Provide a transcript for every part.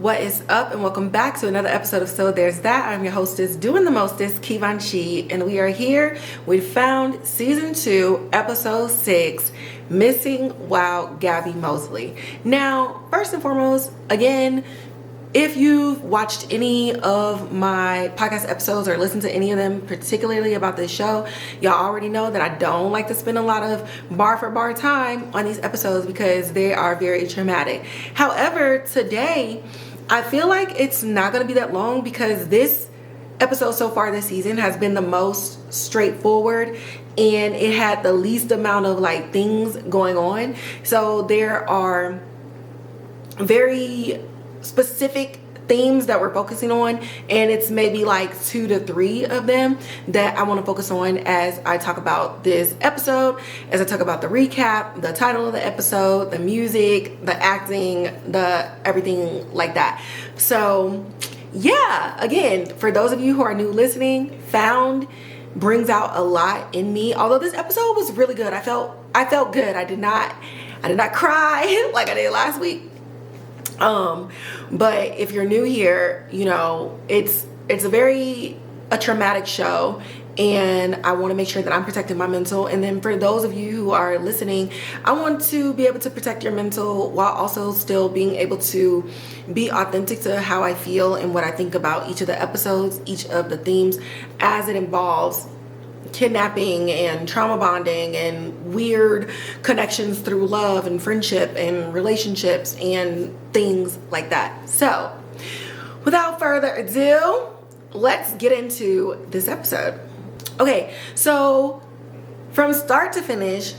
What is up, and welcome back to another episode of So There's That. I'm your hostess, doing the mostest, Keesha, and we are here with Found Season 2, Episode 6, Missing Wild Gabi Moseley. Now, first and foremost, again, if you've watched any of my podcast episodes or listened to any of them, particularly about this show, y'all already know that I don't like to spend a lot of bar for bar time on these episodes because they are very traumatic. However, today, I feel like it's not going to be that long because this episode so far this season has been the most straightforward and it had the least amount of like things going on. So there are very specific themes that we're focusing on, and it's maybe like 2 to 3 of them that I want to focus on as I talk about this episode, as I talk about the recap, the title of the episode, the music, the acting, the everything like that. So yeah, again, for those of you who are new listening, Found brings out a lot in me. Although this episode was really good, I felt good. I did not cry like I did last week. But if you're new here, you know, it's a traumatic show, and I want to make sure that I'm protecting my mental. And then for those of you who are listening, I want to be able to protect your mental while also still being able to be authentic to how I feel and what I think about each of the episodes, each of the themes, as it involves kidnapping and trauma bonding and weird connections through love and friendship and relationships and things like that. So without further ado, let's get into this episode. Okay, so from start to finish,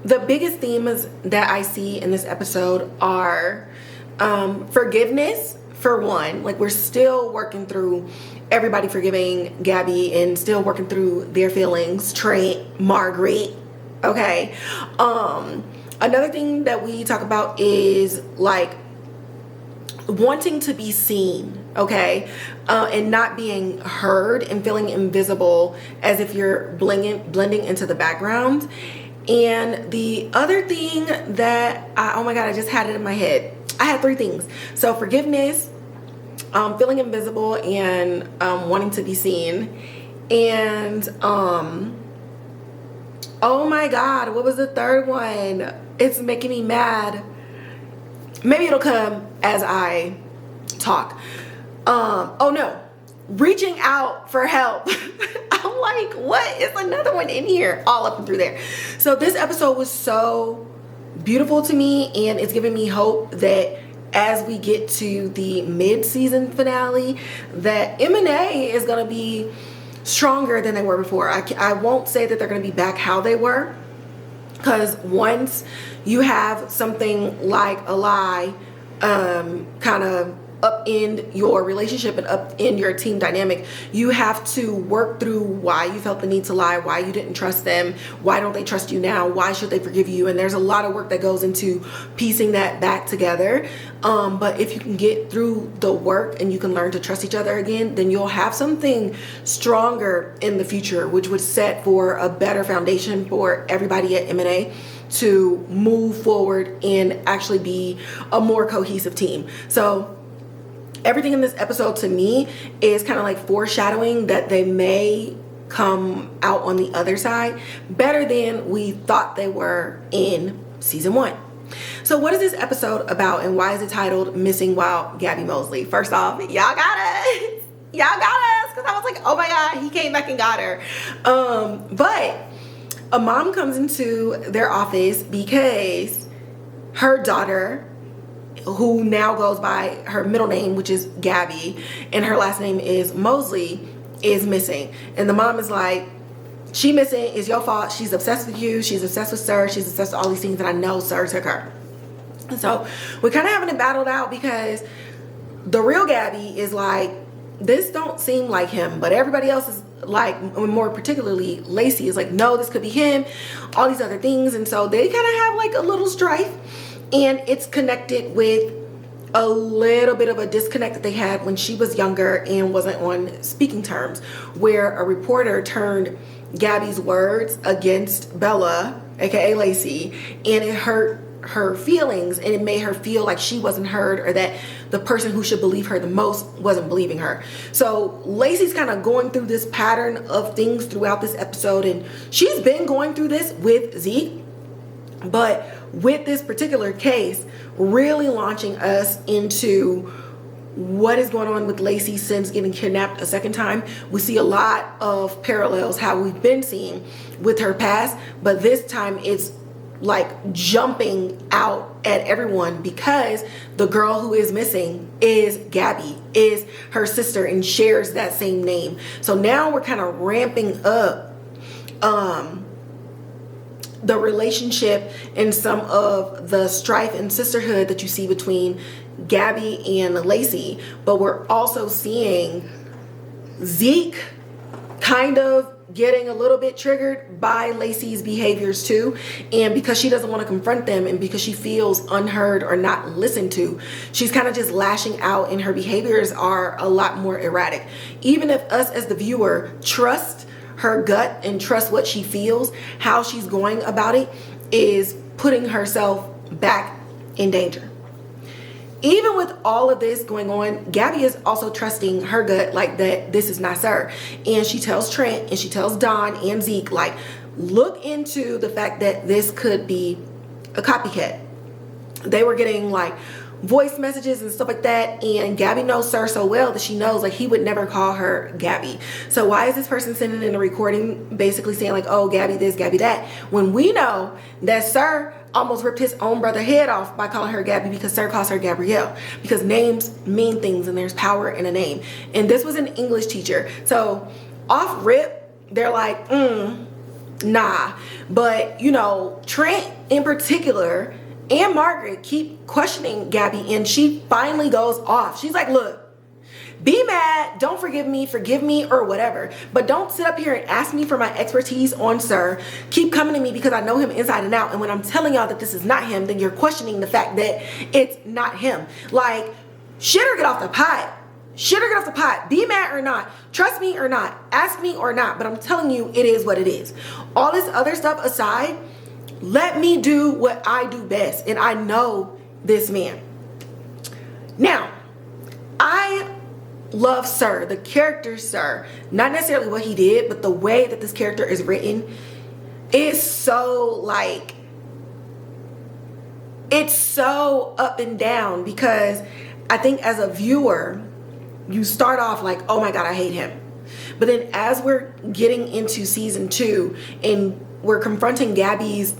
the biggest themes that I see in this episode are forgiveness, for one. Like, we're still working through everybody forgiving Gabi and still working through their feelings. Trent, Margaret, okay? Another thing that we talk about is like wanting to be seen, okay? And not being heard and feeling invisible as if you're blending into the background. And the other thing that oh my God, I just had it in my head. I had 3 things. So forgiveness, feeling invisible, and wanting to be seen. And oh my God, what was the third one? It's making me mad. Maybe it'll come as I talk. Oh no, reaching out for help. I'm like, what is another one in here? All up and through there. So this episode was so beautiful to me, and it's giving me hope that as we get to the mid-season finale, that M&A is going to be stronger than they were before. I won't say that they're going to be back how they were, because once you have something like a lie kind of upend your relationship and upend your team dynamic, you have to work through why you felt the need to lie, why you didn't trust them, why don't they trust you now, why should they forgive you. And there's a lot of work that goes into piecing that back together. But if you can get through the work and you can learn to trust each other again, then you'll have something stronger in the future, which would set for a better foundation for everybody at M&A to move forward and actually be a more cohesive team. So everything in this episode to me is kind of like foreshadowing that they may come out on the other side better than we thought they were in season 1. So what is this episode about, and why is it titled Missing Wild Gabi Moseley? First off, y'all got us. Because I was like, oh my God, he came back and got her. But a mom comes into their office because her daughter, who now goes by her middle name, which is Gabi, and her last name is Moseley, is missing. And the mom is like, she missing, is your fault. She's obsessed with you. She's obsessed with Sir. She's obsessed with all these things that I know Sir took her. And so we're kind of having it battled out because the real Gabi is like, this don't seem like him. But everybody else is like, more particularly Lacey is like, no, this could be him. All these other things. And so they kind of have like a little strife. And it's connected with a little bit of a disconnect that they had when she was younger and wasn't on speaking terms, where a reporter turned Gabi's words against Bella, aka Lacey, and it hurt her feelings, and it made her feel like she wasn't heard, or that the person who should believe her the most wasn't believing her. So Lacey's kind of going through this pattern of things throughout this episode, and she's been going through this with Zeke, but with this particular case really launching us into what is going on with Lacey since getting kidnapped a second time. We see a lot of parallels how we've been seeing with her past, but this time it's like jumping out at everyone, because the girl who is missing is Gabi, is her sister, and shares that same name. So now we're kind of ramping up the relationship and some of the strife and sisterhood that you see between Gabi and Lacey, but we're also seeing Zeke kind of getting a little bit triggered by Lacey's behaviors too, and because she doesn't want to confront them, and because she feels unheard or not listened to, she's kind of just lashing out, and her behaviors are a lot more erratic. Even if us as the viewer trust her gut and trust what she feels, how she's going about it is putting herself back in danger. Even with all of this going on, Gabi is also trusting her gut, like that this is not her. And she tells Trent and she tells Dhan and Zeke, like, look into the fact that this could be a copycat. They were getting like voice messages and stuff like that, and Gabi knows Sir so well that she knows like he would never call her Gabi. So why is this person sending in a recording basically saying like, oh, Gabi this, Gabi that, when we know that Sir almost ripped his own brother head off by calling her Gabi, because Sir calls her Gabrielle, because names mean things and there's power in a name. And this was an English teacher, so off rip they're like nah. But you know, Trent in particular and Margaret keep questioning Gabi, and she finally goes off. She's like, look, be mad, don't forgive me, or whatever, but don't sit up here and ask me for my expertise on Sir. Keep coming to me because I know him inside and out, and when I'm telling y'all that this is not him, then you're questioning the fact that it's not him. Like, shit or get off the pot. Shit or get off the pot. Be mad or not. Trust me or not. Ask me or not. But I'm telling you, it is what it is. All this other stuff aside, let me do what I do best, and I know this man. Now, I love Sir, the character Sir, not necessarily what he did, but the way that this character is written is so like, it's so up and down, because I think as a viewer you start off like, oh my god, I hate him, but then as we're getting into season 2 and we're confronting Gabi's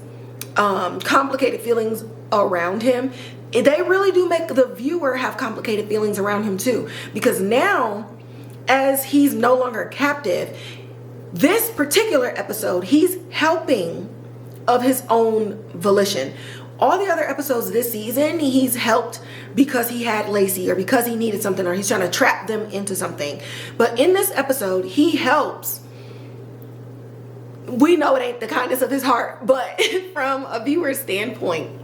complicated feelings around him, they really do make the viewer have complicated feelings around him too, because now as he's no longer captive, this particular episode he's helping of his own volition. All the other episodes this season he's helped because he had Lacey, or because he needed something, or he's trying to trap them into something. But in this episode he helps, we know it ain't the kindness of his heart, but from a viewer's standpoint,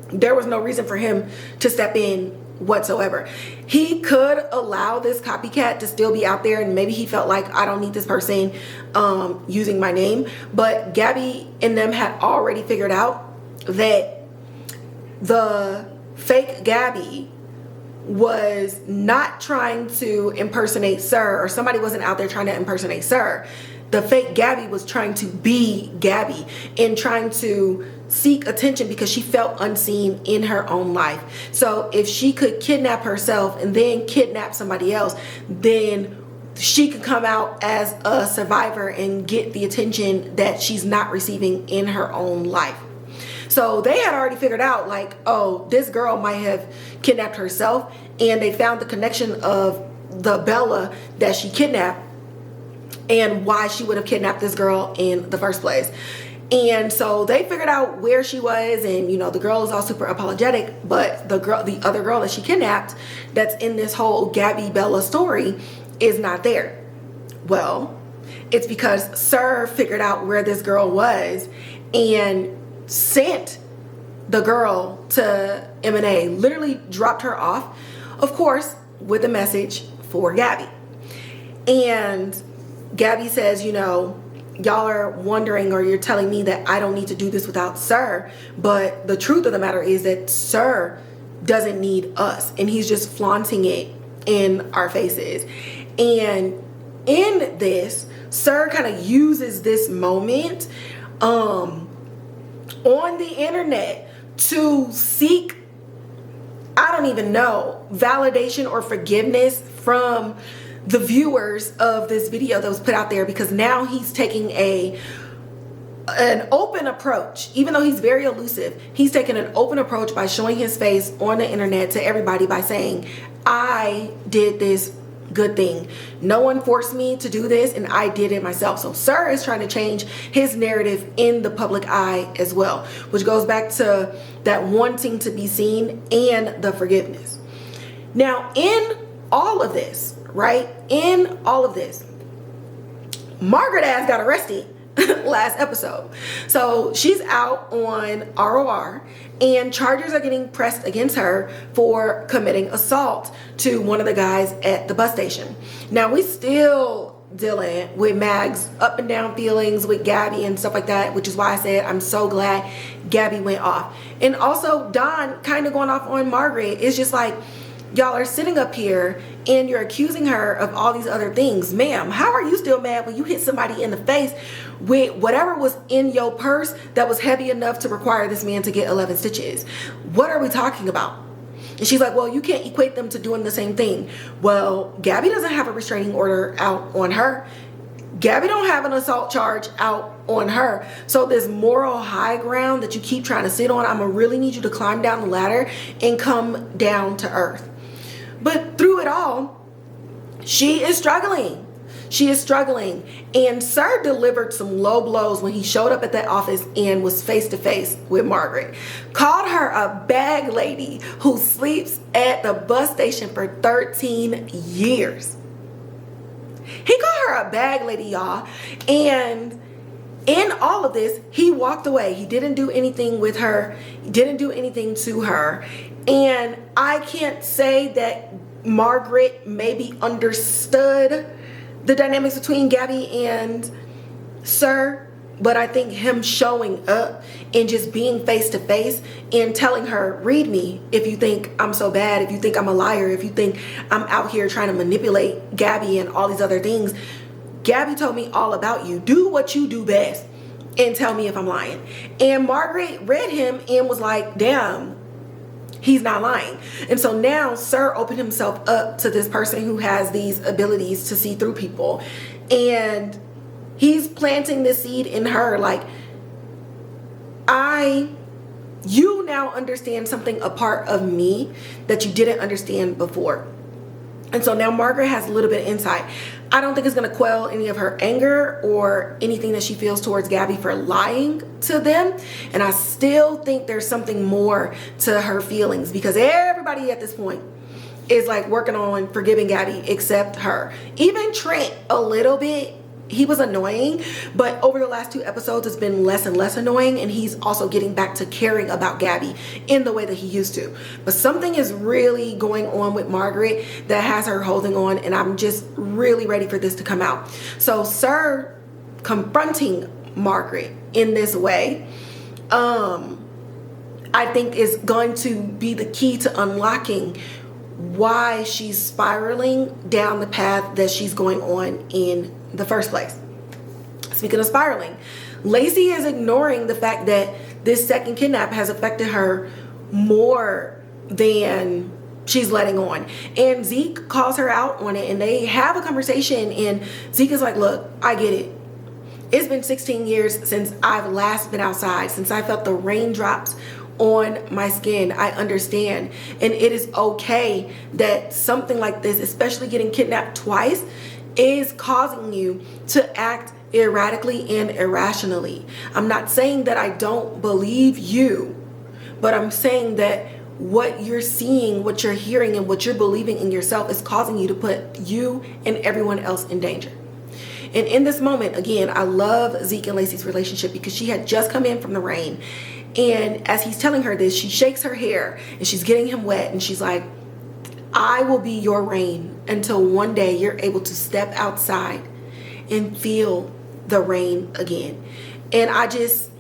there was no reason for him to step in whatsoever. He could allow this copycat to still be out there, and maybe he felt like, I don't need this person using my name. But Gabi and them had already figured out that the fake Gabi was not trying to impersonate Sir, or somebody wasn't out there trying to impersonate Sir. The fake Gabi was trying to be Gabi and trying to seek attention because she felt unseen in her own life. So if she could kidnap herself and then kidnap somebody else, then she could come out as a survivor and get the attention that she's not receiving in her own life. So they had already figured out like, oh, this girl might have kidnapped herself, and they found the connection of the Bella that she kidnapped and why she would have kidnapped this girl in the first place. And so they figured out where she was, and you know, the girl is all super apologetic, but the other girl that she kidnapped that's in this whole Gabi Bella story is not there. Well, it's because Sir figured out where this girl was and sent the girl to M&A, literally dropped her off, of course, with a message for Gabi. And Gabi says, you know, y'all are wondering, or you're telling me that I don't need to do this without Sir, but the truth of the matter is that Sir doesn't need us, and he's just flaunting it in our faces. And in this, Sir kind of uses this moment on the internet to seek, I don't even know, validation or forgiveness from the viewers of this video that was put out there, because now he's taking an open approach. Even though he's very elusive, he's taking an open approach by showing his face on the internet to everybody by saying, I did this good thing. No one forced me to do this, and I did it myself. So Sir is trying to change his narrative in the public eye as well, which goes back to that wanting to be seen and the forgiveness. Now, in all of this, right? In all of this, Margaret ass got arrested last episode. So she's out on ROR, and charges are getting pressed against her for committing assault to one of the guys at the bus station. Now, we still dealing with Mag's up and down feelings with Gabi and stuff like that, which is why I said I'm so glad Gabi went off. And also Dhan kind of going off on Margaret. It's just like, y'all are sitting up here and you're accusing her of all these other things. Ma'am, how are you still mad when you hit somebody in the face with whatever was in your purse that was heavy enough to require this man to get 11 stitches? What are we talking about? And she's like, well, you can't equate them to doing the same thing. Well, Gabi doesn't have a restraining order out on her. Gabi don't have an assault charge out on her. So this moral high ground that you keep trying to sit on, I'm gonna really need you to climb down the ladder and come down to earth. But through it all, she is struggling. She is struggling. And Sir delivered some low blows when he showed up at that office and was face to face with Margaret. Called her a bag lady who sleeps at the bus station for 13 years. He called her a bag lady, y'all. And in all of this, he walked away. He didn't do anything with her. He didn't do anything to her. And I can't say that Margaret maybe understood the dynamics between Gabi and Sir, but I think him showing up and just being face to face and telling her, read me if you think I'm so bad, if you think I'm a liar, if you think I'm out here trying to manipulate Gabi and all these other things. Gabi told me all about you. Do what you do best and tell me if I'm lying. And Margaret read him and was like, damn, he's not lying. And so now Sir opened himself up to this person who has these abilities to see through people. And he's planting this seed in her, like, you now understand something, a part of me that you didn't understand before. And so now Margaret has a little bit of insight. I don't think it's going to quell any of her anger or anything that she feels towards Gabi for lying to them. And I still think there's something more to her feelings, because everybody at this point is like working on forgiving Gabi except her. Even Trent, a little bit. He was annoying, but over the last 2 episodes, it's been less and less annoying, and he's also getting back to caring about Gabi in the way that he used to. But something is really going on with Margaret that has her holding on, and I'm just really ready for this to come out. So Sir confronting Margaret in this way, I think is going to be the key to unlocking why she's spiraling down the path that she's going on in the first place. Speaking of spiraling, Lacey is ignoring the fact that this second kidnap has affected her more than she's letting on. And Zeke calls her out on it, and they have a conversation, and Zeke is like, look, I get it. It's been 16 years since I've last been outside, since I felt the raindrops on my skin. I understand, and it is okay that something like this, especially getting kidnapped twice, is causing you to act erratically and irrationally. I'm not saying that I don't believe you, but I'm saying that what you're seeing, what you're hearing, and what you're believing in yourself is causing you to put you and everyone else in danger. And in this moment, again, I love Zeke and Lacey's relationship, because she had just come in from the rain, and as he's telling her this, she shakes her hair and she's getting him wet, and she's like, I will be your rain until one day you're able to step outside and feel the rain again. And I just,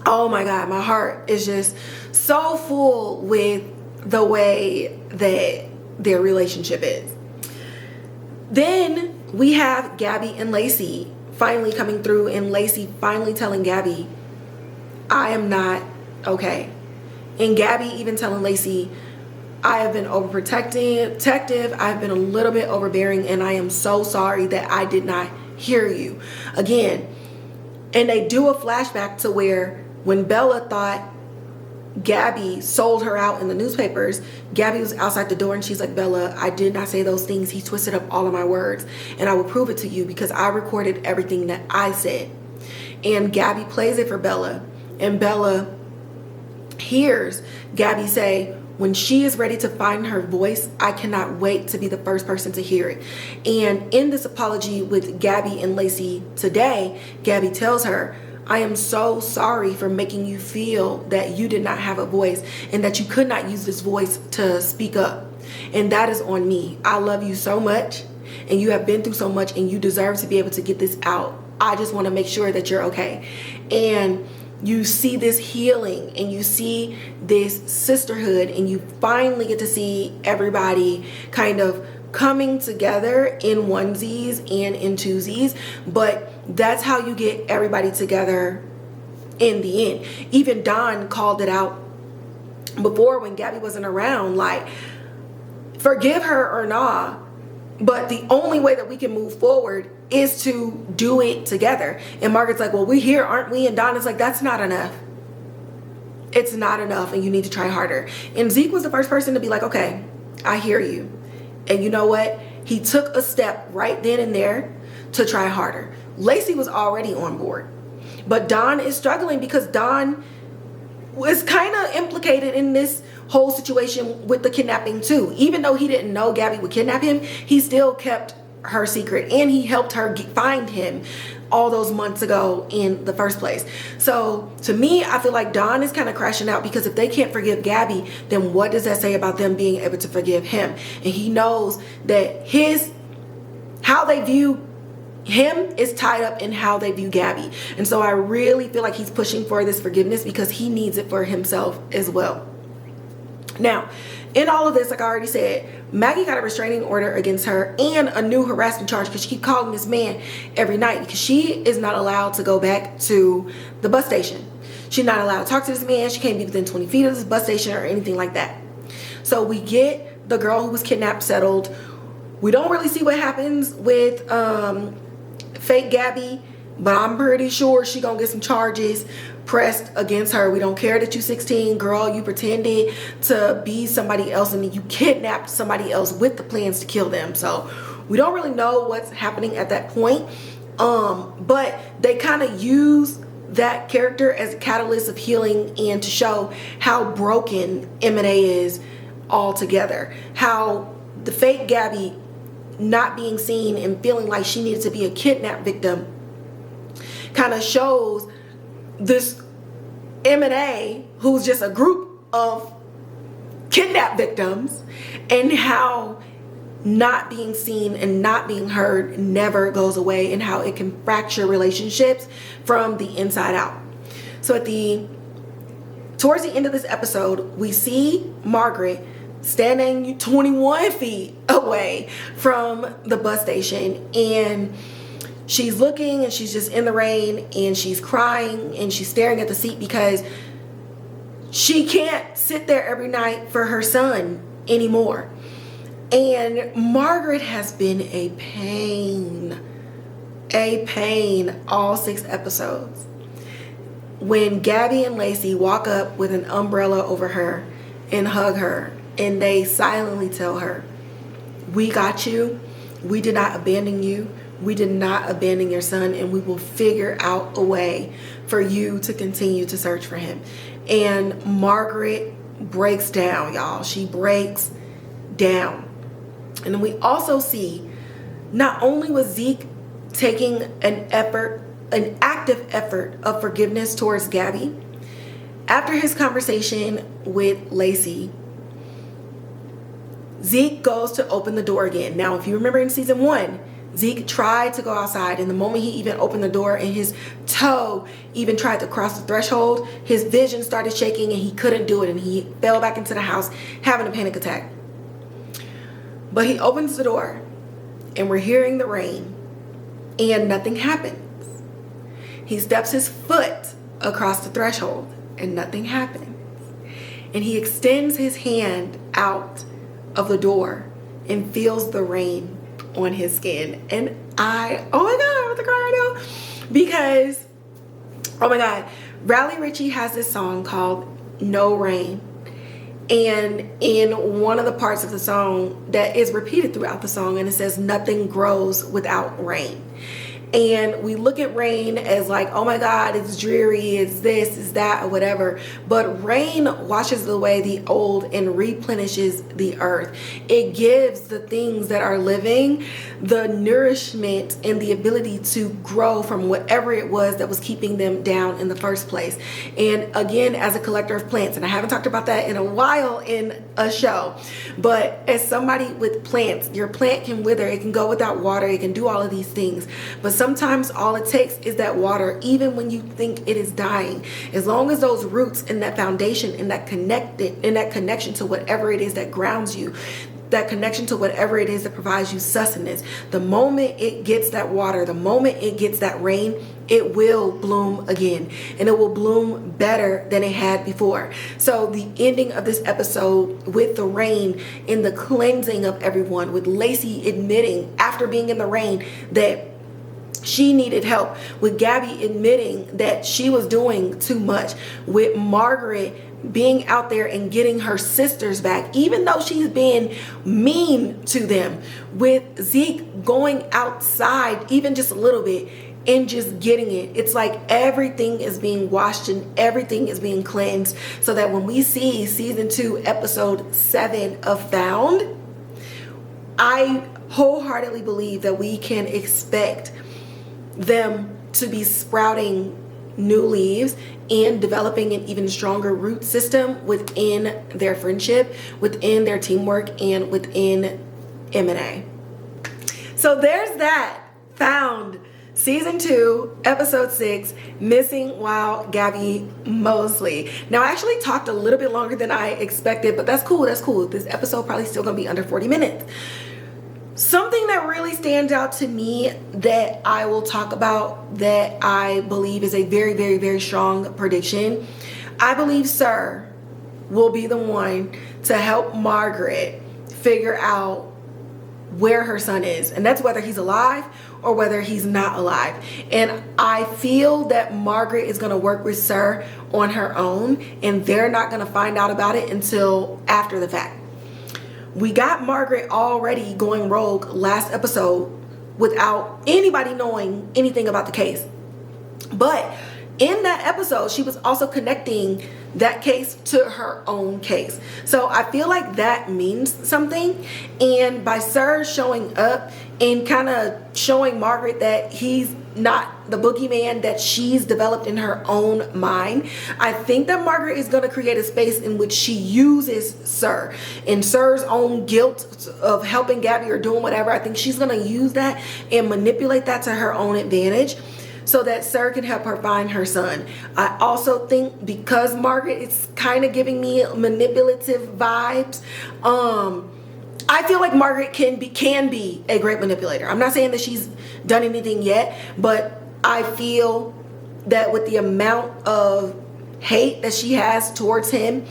oh my God, my heart is just so full with the way that their relationship is. Then we have Gabi and Lacey finally coming through, and Lacey finally telling Gabi, I am not okay. And Gabi even telling Lacey, I have been overprotective, I've been a little bit overbearing, and I am so sorry that I did not hear you. Again, and they do a flashback to where when Bella thought Gabi sold her out in the newspapers, Gabi was outside the door and she's like, Bella, I did not say those things. He twisted up all of my words, and I will prove it to you because I recorded everything that I said. And Gabi plays it for Bella, and Bella hears Gabi say, when she is ready to find her voice, I cannot wait to be the first person to hear it. And in this apology with Gabi and Lacey today, Gabi tells her, I am so sorry for making you feel that you did not have a voice and that you could not use this voice to speak up. And that is on me. I love you so much, and you have been through so much, and you deserve to be able to get this out. I just want to make sure that you're okay. And you see this healing, and you see this sisterhood, and you finally get to see everybody kind of coming together in onesies and in twosies. But that's how you get everybody together in the end. Even Dhan called it out before when Gabi wasn't around, like, forgive her or not, but the only way that we can move forward is to do it together. And Margaret's like, well, we're here, aren't we? And Dhan is like, that's not enough. It's not enough, and you need to try harder. And Zeke was the first person to be like, okay, I hear you. And you know what? He took a step right then and there to try harder. Lacey was already on board, but Dhan is struggling because Dhan was kind of implicated in this whole situation with the kidnapping too. Even though he didn't know Gabi would kidnap him, he still kept her secret, and he helped her find him all those months ago in the first place. So to me, I feel like Dhan is kind of crashing out, because if they can't forgive Gabi, then what does that say about them being able to forgive him? And he knows that how they view him is tied up in how they view Gabi. And so I really feel like he's pushing for this forgiveness because he needs it for himself as well. Now, in all of this, like I already said, Maggie got a restraining order against her and a new harassment charge because she keeps calling this man every night, because she is not allowed to go back to the bus station. She's not allowed to talk to this man. She can't be within 20 feet of this bus station or anything like that. So we get the girl who was kidnapped settled. We don't really see what happens with fake Gabi, but I'm pretty sure she gonna get some charges pressed against her. We don't care that you 16, girl. You pretended to be somebody else, and then you kidnapped somebody else with the plans to kill them. So we don't really know what's happening at that point. But they kind of use that character as a catalyst of healing and to show how broken M&A is altogether. How the fake Gabi not being seen and feeling like she needed to be a kidnap victim kind of shows this M&A, who's just a group of kidnap victims, and how not being seen and not being heard never goes away, and how it can fracture relationships from the inside out. So towards the end of this episode, we see Margaret standing 21 feet away from the bus station, and she's looking, and she's just in the rain, and she's crying, and she's staring at the seat because she can't sit there every night for her son anymore. And Margaret has been a pain all 6 episodes. When Gabi and Lacey walk up with an umbrella over her and hug her, and they silently tell her, we got you, we did not abandon you, we did not abandon your son, and we will figure out a way for you to continue to search for him. And Margaret breaks down, y'all. She breaks down. And then we also see, not only was Zeke taking an active effort of forgiveness towards Gabi, after his conversation with Lacey, Zeke goes to open the door again. Now, if you remember in season 1, Zeke tried to go outside, and the moment he even opened the door and his toe even tried to cross the threshold, his vision started shaking and he couldn't do it, and he fell back into the house having a panic attack. But he opens the door and we're hearing the rain and nothing happens. He steps his foot across the threshold and nothing happens. And he extends his hand out of the door and feels the rain on his skin. And oh my God, I'm about to cry right now. Because, oh my God, Riley Ritchie has this song called No Rain. And in one of the parts of the song that is repeated throughout the song, and it says, nothing grows without rain. And we look at rain as like, oh my God, it's dreary, it's this, it's that, or whatever. But rain washes away the old and replenishes the earth. It gives the things that are living the nourishment and the ability to grow from whatever it was that was keeping them down in the first place. And again, as a collector of plants, and I haven't talked about that in a while in a show, but as somebody with plants, your plant can wither, it can go without water, it can do all of these things. But sometimes all it takes is that water, even when you think it is dying. As long as those roots and that foundation and that connection to whatever it is that grounds you, that connection to whatever it is that provides you sustenance, the moment it gets that water, the moment it gets that rain, it will bloom again, and it will bloom better than it had before. So the ending of this episode with the rain and the cleansing of everyone, with Lacey admitting after being in the rain that she needed help, with Gabi admitting that she was doing too much, with Margaret being out there and getting her sisters back, even though she's been mean to them, with Zeke going outside even just a little bit and just getting it. It's like everything is being washed and everything is being cleansed, so that when we see season 2, episode 7 of Found, I wholeheartedly believe that we can expect them to be sprouting new leaves and developing an even stronger root system within their friendship, within their teamwork, and within M&A. So there's that. Found season 2, episode 6, Missing While Gabi Moseley. Now, I actually talked a little bit longer than I expected, but that's cool. That's cool. This episode probably still gonna be under 40 minutes. Something that really stands out to me that I will talk about, that I believe is a very, very, very strong prediction. I believe Sir will be the one to help Margaret figure out where her son is. And that's whether he's alive or whether he's not alive. And I feel that Margaret is going to work with Sir on her own, and they're not going to find out about it until after the fact. We got Margaret already going rogue last episode without anybody knowing anything about the case. But in that episode, she was also connecting that case to her own case. So I feel like that means something. And by Sir showing up and kind of showing Margaret that he's not the boogeyman that she's developed in her own mind, I think that Margaret is going to create a space in which she uses Sir and Sir's own guilt of helping Gabi or doing whatever. I think she's going to use that and manipulate that to her own advantage, so that Sir can help her find her son. I also think because Margaret is kind of giving me manipulative vibes, I feel like Margaret can be a great manipulator. I'm not saying that she's done anything yet, but I feel that with the amount of hate that she has towards him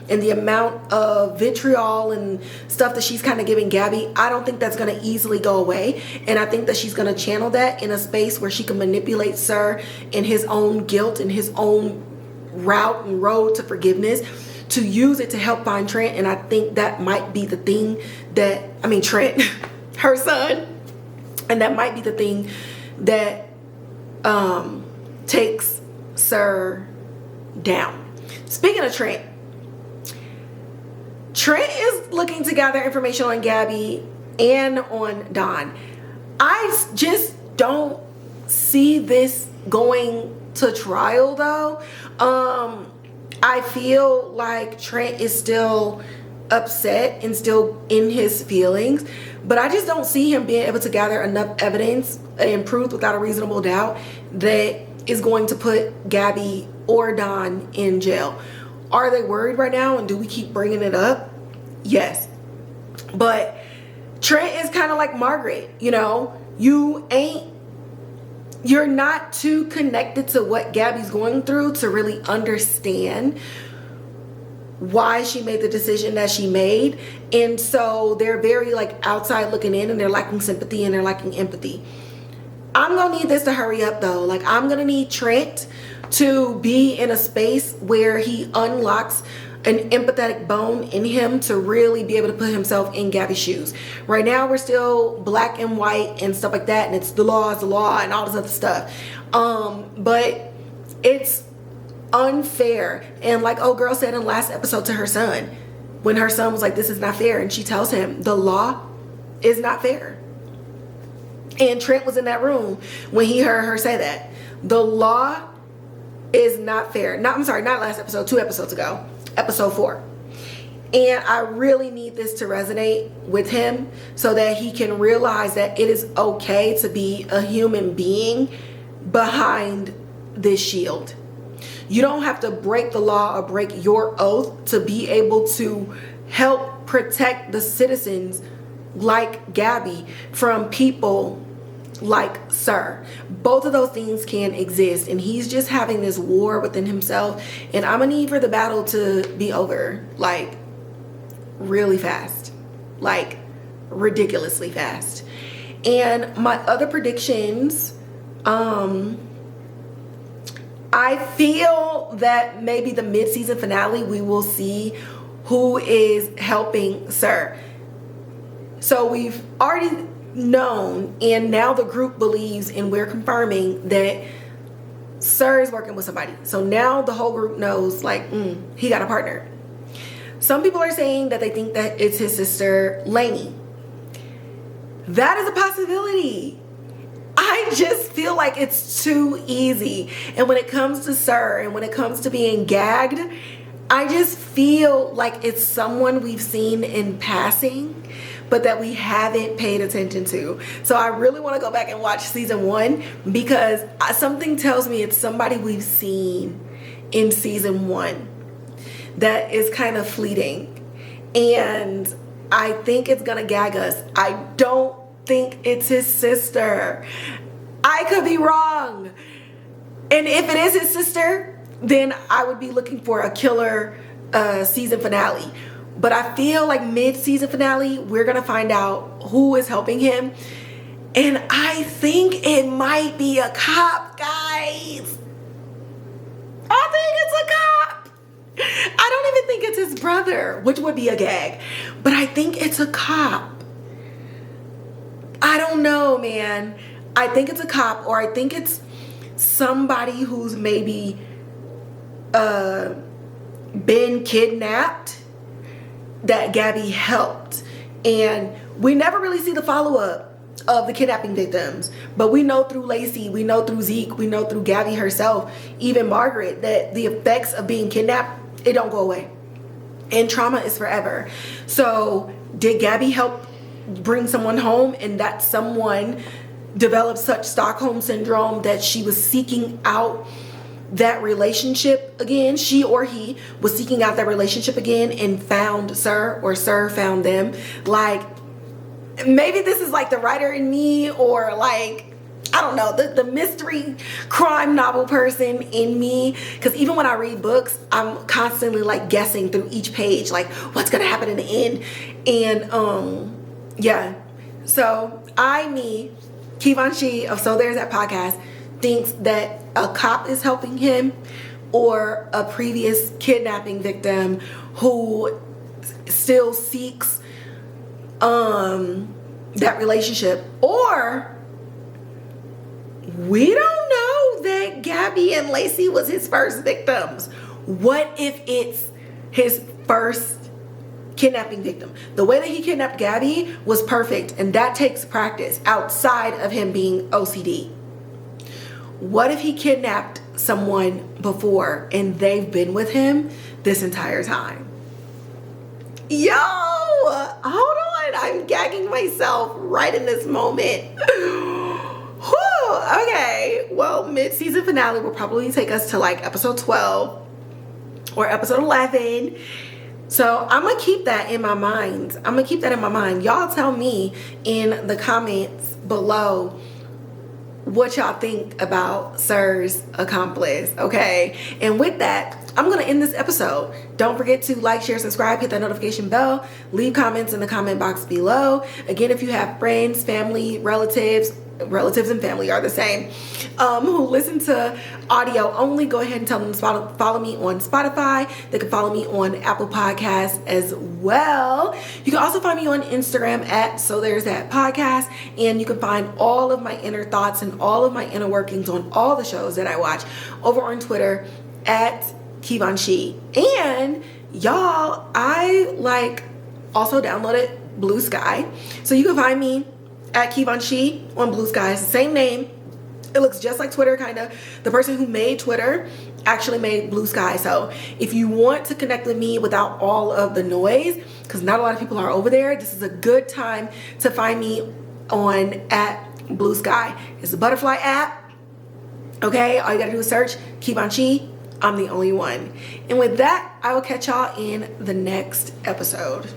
and the amount of vitriol and stuff that she's kind of giving Gabi, I don't think that's going to easily go away. And I think that she's going to channel that in a space where she can manipulate Sir in his own guilt and his own route and road to forgiveness, to use it to help find Trent. And I think that might be the thing that, Trent, her son, and that might be the thing that takes Sir down. Speaking of Trent is looking to gather information on Gabi and on Dhan. I just don't see this going to trial though. I feel like Trent is still upset and still in his feelings, but I just don't see him being able to gather enough evidence and proof without a reasonable doubt that is going to put Gabi or Dhan in jail. Are they worried right now, and do we keep bringing it up? Yes. But Trent is kind of like Margaret, you know, you're not too connected to what Gabi's going through to really understand why she made the decision that she made. And so they're very like outside looking in, and they're lacking sympathy and they're lacking empathy. I'm gonna need this to hurry up though. Like, I'm gonna need Trent to be in a space where he unlocks an empathetic bone in him to really be able to put himself in Gabi's shoes. Right now we're still black and white and stuff like that, and it's the law is the law and all this other stuff. But it's unfair. And like old girl said in last episode to her son, when her son was like, this is not fair, and she tells him the law is not fair. And Trent was in that room when he heard her say that. The law is not fair. Not last episode, 2 episodes ago. Episode 4. And I really need this to resonate with him so that he can realize that it is okay to be a human being behind this shield. You don't have to break the law or break your oath to be able to help protect the citizens like Gabi from people like Sir. Both of those things can exist, and he's just having this war within himself, and I'm gonna need for the battle to be over like really fast, like ridiculously fast. And my other predictions, I feel that maybe the mid-season finale we will see who is helping Sir. So we've already known, and now the group believes, and we're confirming that Sir is working with somebody. So now the whole group knows, like, he got a partner. Some people are saying that they think that it's his sister Lainey. That is a possibility. I just feel like it's too easy. And when it comes to Sir, and when it comes to being gagged, I just feel like it's someone we've seen in passing, but that we haven't paid attention to. So I really want to go back and watch season 1, because something tells me it's somebody we've seen in season 1 that is kind of fleeting. And I think it's gonna gag us. I don't think it's his sister. I could be wrong. And if it is his sister, then I would be looking for a killer season finale. But I feel like mid-season finale, we're going to find out who is helping him. And I think it might be a cop, guys. I think it's a cop. I don't even think it's his brother, which would be a gag. But I think it's a cop. I don't know, man. I think it's a cop, or I think it's somebody who's maybe been kidnapped that Gabi helped. And we never really see the follow-up of the kidnapping victims, but we know through Lacey, we know through Zeke, we know through Gabi herself, even Margaret, that the effects of being kidnapped, it don't go away, and trauma is forever. So did Gabi help bring someone home, and that someone developed such Stockholm syndrome that she was seeking out that relationship again? She or he was seeking out that relationship again and found Sir, or Sir found them. Like, maybe this is like the writer in me, or like, I don't know, the mystery crime novel person in me. Because even when I read books, I'm constantly like guessing through each page, like what's gonna happen in the end. And yeah, so me, Kivanshi of So There's That Podcast, thinks that a cop is helping him, or a previous kidnapping victim who still seeks that relationship. Or we don't know that Gabi and Lacey was his first victims. What if it's his first kidnapping victim? The way that he kidnapped Gabi was perfect, and that takes practice outside of him being OCD. What if he kidnapped someone before and they've been with him this entire time? Yo, hold on. I'm gagging myself right in this moment. Whew, okay. Well, mid-season finale will probably take us to like episode 12 or episode 11. So I'm going to keep that in my mind. Y'all tell me in the comments below what y'all think about Sir's accomplice, okay? And with that, I'm gonna end this episode. Don't forget to like, share, subscribe, hit that notification bell, leave comments in the comment box below. Again, if you have friends, family, relatives and family are the same, who listen to audio only, go ahead and tell them to follow me on Spotify. They can follow me on Apple Podcasts as well. You can also find me on Instagram at So There's That Podcast, and you can find all of my inner thoughts and all of my inner workings on all the shows that I watch over on Twitter at Keesha. And y'all, I also downloaded Blue Sky, so you can find me at Keesha on Blue Sky. It's the same name. It looks just like Twitter, kind of. The person who made Twitter actually made Blue Sky. So if you want to connect with me without all of the noise, because not a lot of people are over there, this is a good time to find me on at Blue Sky. It's a butterfly app. Okay, all you gotta do is search Keesha. I'm the only one. And with that, I will catch y'all in the next episode.